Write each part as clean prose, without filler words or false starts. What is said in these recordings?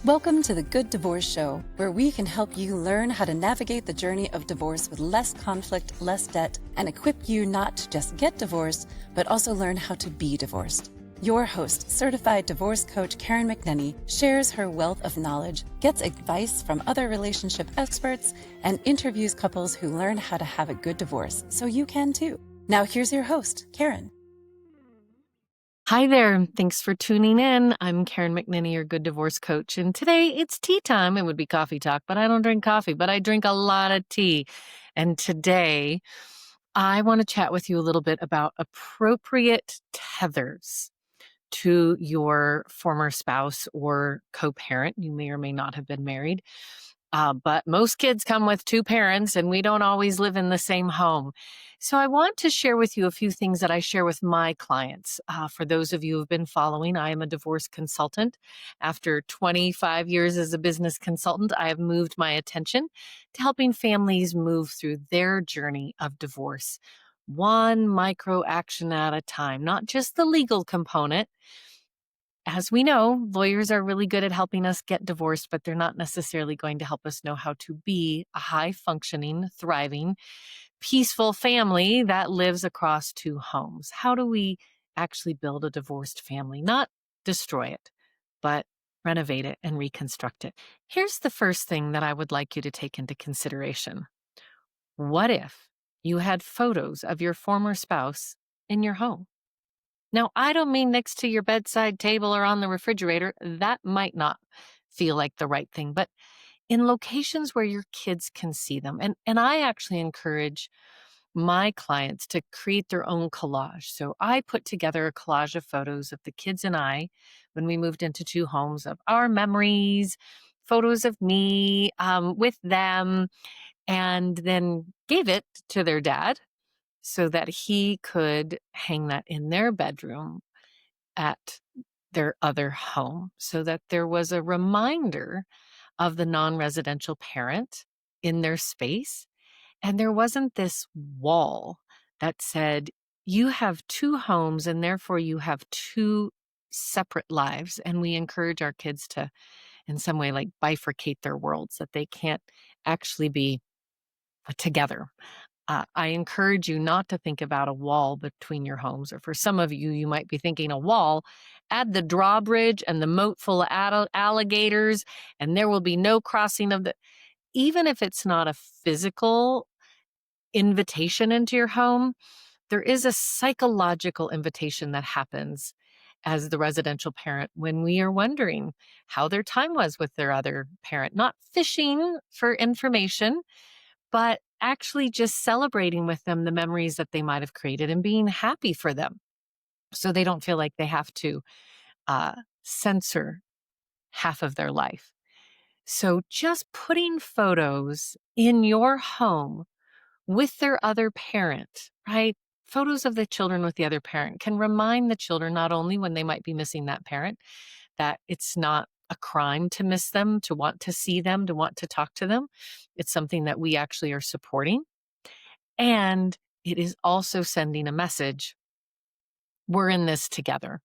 Welcome to the Good Divorce Show, where we can help you learn how to navigate the journey of divorce with less conflict, less debt, and equip you not to just get divorced, but also learn how to be divorced. Your host, certified divorce coach Karen McNenny, shares her wealth of knowledge, gets advice from other relationship experts, and interviews couples who learn how to have a good divorce, so you can too. Now here's your host, Karen. Hi there. Thanks for tuning in. I'm Karen McNenny, your good divorce coach. And today it's tea time. It would be coffee talk, but I don't drink coffee, but I drink a lot of tea. And today I want to chat with you a little bit about appropriate tethers to your former spouse or co-parent. You may or may not have been married. But most kids come with two parents and we don't always live in the same home. So I want to share with you a few things that I share with my clients. For those of you who have been following, I am a divorce consultant. After 25 years as a business consultant, I have moved my attention to helping families move through their journey of divorce, one micro action at a time, not just the legal component. As we know, lawyers are really good at helping us get divorced, but they're not necessarily going to help us know how to be a high-functioning, thriving, peaceful family that lives across two homes. How do we actually build a divorced family? Not destroy it, but renovate it and reconstruct it. Here's the first thing that I would like you to take into consideration. What if you had photos of your former spouse in your home? Now, I don't mean next to your bedside table or on the refrigerator. That might not feel like the right thing, but in locations where your kids can see them. And I actually encourage my clients to create their own collage. So I put together a collage of photos of the kids and I when we moved into two homes, of our memories, photos of me with them, and then gave it to their dad so that he could hang that in their bedroom at their other home, so that there was a reminder of the non-residential parent in their space. And there wasn't this wall that said, you have two homes and therefore you have two separate lives. And we encourage our kids to, in some way, like bifurcate their worlds, that they can't actually be together. I encourage you not to think about a wall between your homes. Or for some of you, you might be thinking a wall. Add the drawbridge and the moat full of alligators, and there will be no crossing of the... Even if it's not a physical invitation into your home, there is a psychological invitation that happens as the residential parent when we are wondering how their time was with their other parent. Not fishing for information, but actually just celebrating with them the memories that they might have created and being happy for them, so they don't feel like they have to censor half of their life. So just putting photos in your home with their other parent, right? Photos of the children with the other parent can remind the children, not only when they might be missing that parent, that it's not a crime to miss them, to want to see them, to want to talk to them. It's something that we actually are supporting. And it is also sending a message. We're in this together.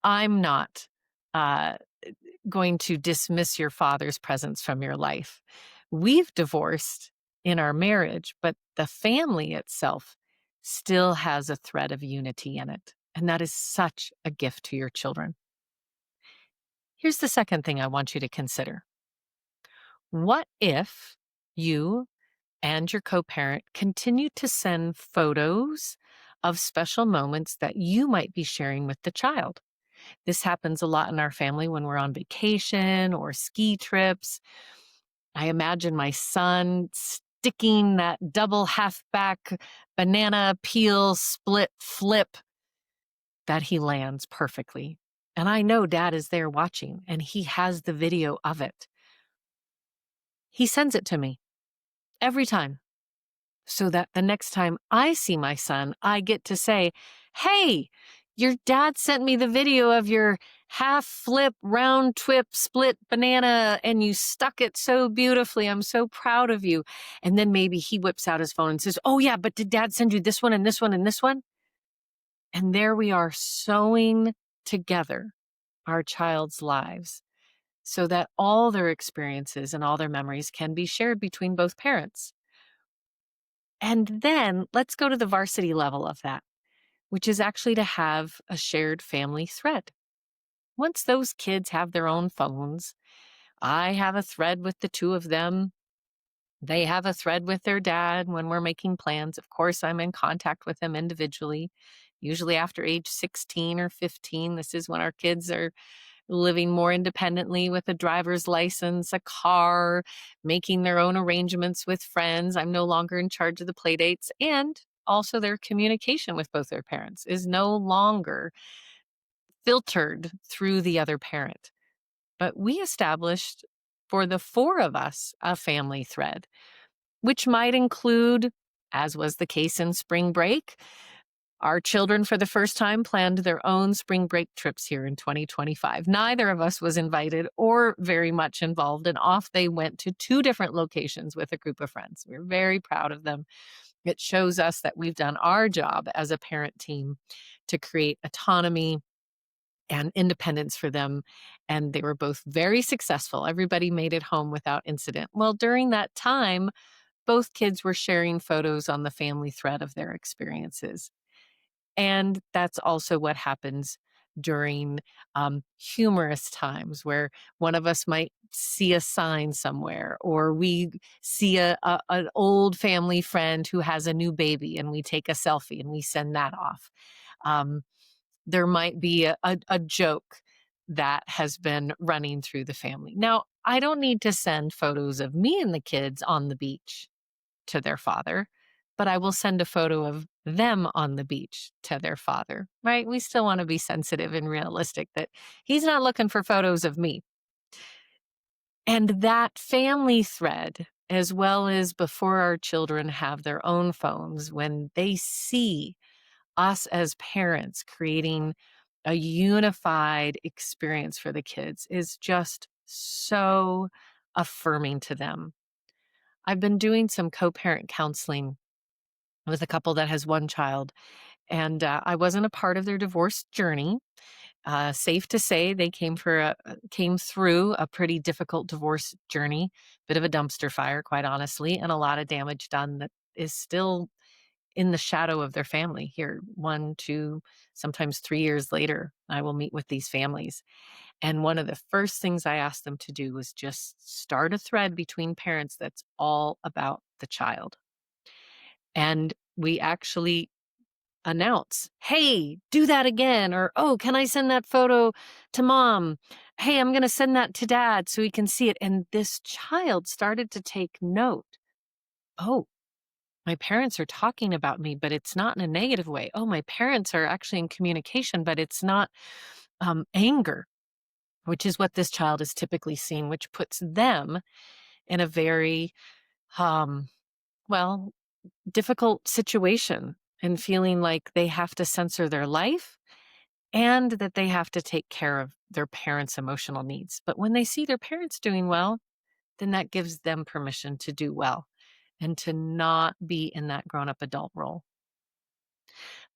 I'm not going to dismiss your father's presence from your life. We've divorced in our marriage, but the family itself still has a thread of unity in it. And that is such a gift to your children. Here's the second thing I want you to consider. What if you and your co-parent continue to send photos of special moments that you might be sharing with the child? This happens a lot in our family when we're on vacation or ski trips. I imagine my son sticking that double halfback banana peel split flip that he lands perfectly. And I know dad is there watching and he has the video of it. He sends it to me every time, so that the next time I see my son, I get to say, hey, your dad sent me the video of your half flip, round twip, split banana, and you stuck it so beautifully. I'm so proud of you. And then maybe he whips out his phone and says, oh yeah, but did dad send you this one and this one and this one? And there we are, sewing together our child's lives so that all their experiences and all their memories can be shared between both parents. And then let's go to the varsity level of that, which is actually to have a shared family thread. Once those kids have their own phones, I have a thread with the two of them. They have a thread with their dad when we're making plans. Of course, I'm in contact with them individually, usually after age 16 or 15. This is when our kids are living more independently with a driver's license, a car, making their own arrangements with friends. I'm no longer in charge of the play dates. And also, their communication with both their parents is no longer filtered through the other parent. But we established for the four of us a family thread, which might include, as was the case in spring break, our children for the first time planned their own spring break trips here in 2025. Neither of us was invited or very much involved, and off they went to two different locations with a group of friends. We're very proud of them. It shows us that we've done our job as a parent team to create autonomy and independence for them. And they were both very successful. Everybody made it home without incident. Well, during that time, both kids were sharing photos on the family thread of their experiences. And that's also what happens during humorous times where one of us might see a sign somewhere, or we see an old family friend who has a new baby and we take a selfie and we send that off. Um, there might be a joke that has been running through the family. Now, I don't need to send photos of me and the kids on the beach to their father, but I will send a photo of them on the beach to their father, right? We still want to be sensitive and realistic that he's not looking for photos of me. And that family thread, as well as before our children have their own phones, when they see us as parents creating a unified experience for the kids, is just so affirming to them. I've been doing some co-parent counseling with a couple that has one child, and I wasn't a part of their divorce journey. Safe to say, they came through a pretty difficult divorce journey, bit of a dumpster fire, quite honestly, and a lot of damage done that is still in the shadow of their family here. 1, 2, sometimes 3 years later, I will meet with these families. And one of the first things I asked them to do was just start a thread between parents that's all about the child. And we actually announce, hey, do that again. Or, oh, can I send that photo to mom? Hey, I'm going to send that to dad so he can see it. And this child started to take note. Oh, my parents are talking about me, but it's not in a negative way. Oh, my parents are actually in communication, but it's not anger, which is what this child is typically seeing, which puts them in a very, um, well, difficult situation and feeling like they have to censor their life and that they have to take care of their parents' emotional needs. But when they see their parents doing well, then that gives them permission to do well and to not be in that grown up adult role.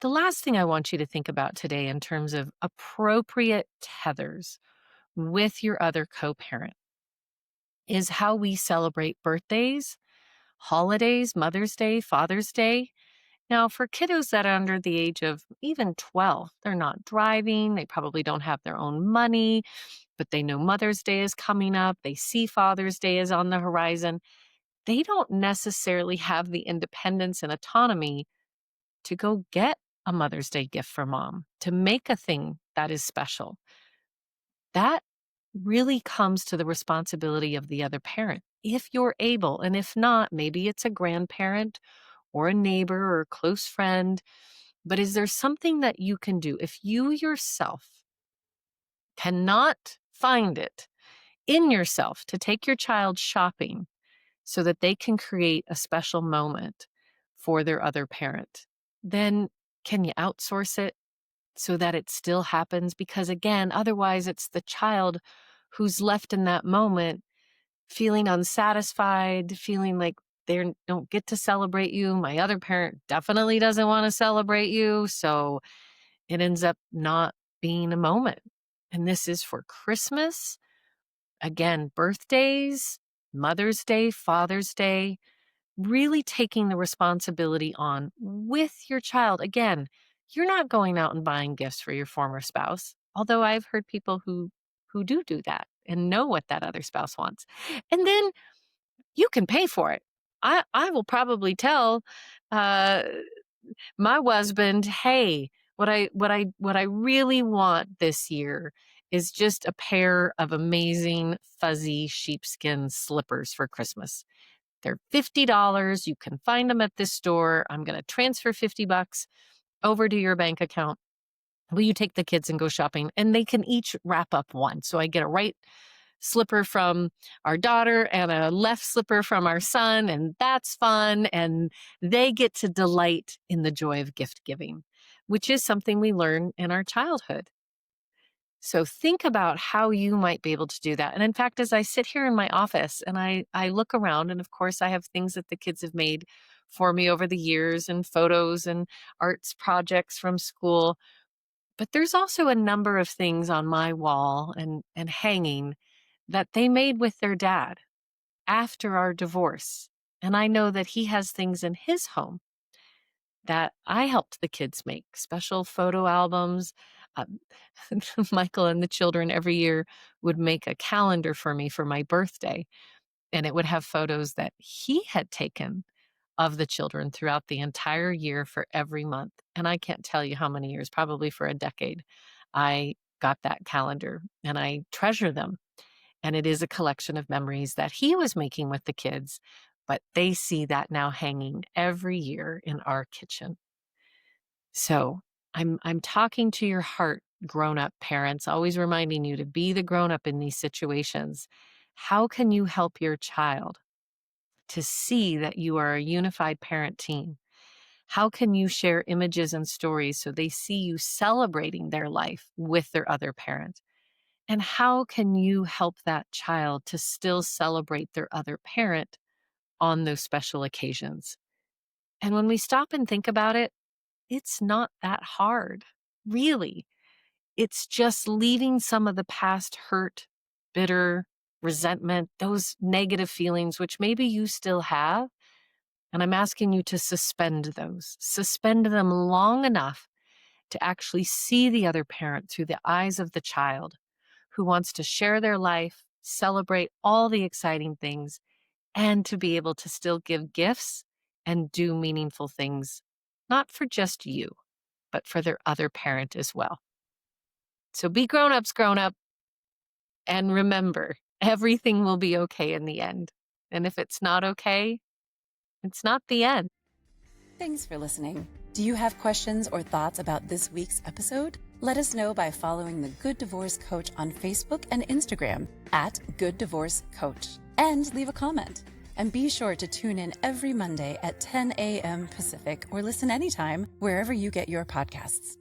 The last thing I want you to think about today in terms of appropriate tethers with your other co parent is how we celebrate birthdays, holidays, Mother's Day, Father's Day. Now, for kiddos that are under the age of even 12, they're not driving, they probably don't have their own money, but they know Mother's Day is coming up, they see Father's Day is on the horizon. They don't necessarily have the independence and autonomy to go get a Mother's Day gift for mom, to make a thing that is special. That really comes to the responsibility of the other parent, if you're able. And if not, maybe it's a grandparent or a neighbor or a close friend. But is there something that you can do if you yourself cannot find it in yourself to take your child shopping so that they can create a special moment for their other parent? Then can you outsource it so that it still happens? Because again, otherwise it's the child who's left in that moment feeling unsatisfied, feeling like they don't get to celebrate you. My other parent definitely doesn't want to celebrate you. So it ends up not being a moment. And this is for Christmas, Again, birthdays, Mother's Day, Father's Day, really taking the responsibility on with your child. Again, you're not going out and buying gifts for your former spouse, although I've heard people who do that and know what that other spouse wants. And then you can pay for it. I will probably tell uh, my husband, hey, what I really want this year is just a pair of amazing fuzzy sheepskin slippers for Christmas. They're $50. You can find them at this store. I'm going to transfer $50 over to your bank account. Will you take the kids and go shopping? And they can each wrap up one. So I get a right slipper from our daughter and a left slipper from our son, and that's fun. And they get to delight in the joy of gift giving, which is something we learn in our childhood. So think about how you might be able to do that. And in fact, as I sit here in my office and I look around, and of course I have things that the kids have made for me over the years and photos and arts projects from school. But there's also a number of things on my wall and hanging that they made with their dad after our divorce. And I know that he has things in his home that I helped the kids make, special photo albums. Um, Michael and the children every year would make a calendar for me for my birthday, and it would have photos that he had taken of the children throughout the entire year for every month. And I can't tell you how many years, probably for a decade, I got that calendar and I treasure them. And it is a collection of memories that he was making with the kids, but they see that now hanging every year in our kitchen. So I'm talking to your heart, grown-up parents, always reminding you to be the grown-up in these situations. How can you help your child to see that you are a unified parent team? How can you share images and stories so they see you celebrating their life with their other parent? And how can you help that child to still celebrate their other parent on those special occasions? And when we stop and think about it, it's not that hard, really. It's just leaving some of the past hurt, bitter, resentment, those negative feelings, which maybe you still have. And I'm asking you to suspend those, suspend them long enough to actually see the other parent through the eyes of the child who wants to share their life, celebrate all the exciting things, and to be able to still give gifts and do meaningful things, not for just you, but for their other parent as well. So be grown-ups, grown up, and remember, everything will be okay in the end. And if it's not okay, it's not the end. Thanks for listening. Do you have questions or thoughts about this week's episode? Let us know by following the Good Divorce Coach on Facebook and Instagram at Good Divorce Coach, and leave a comment. And be sure to tune in every Monday at 10 a.m. Pacific or listen anytime wherever you get your podcasts.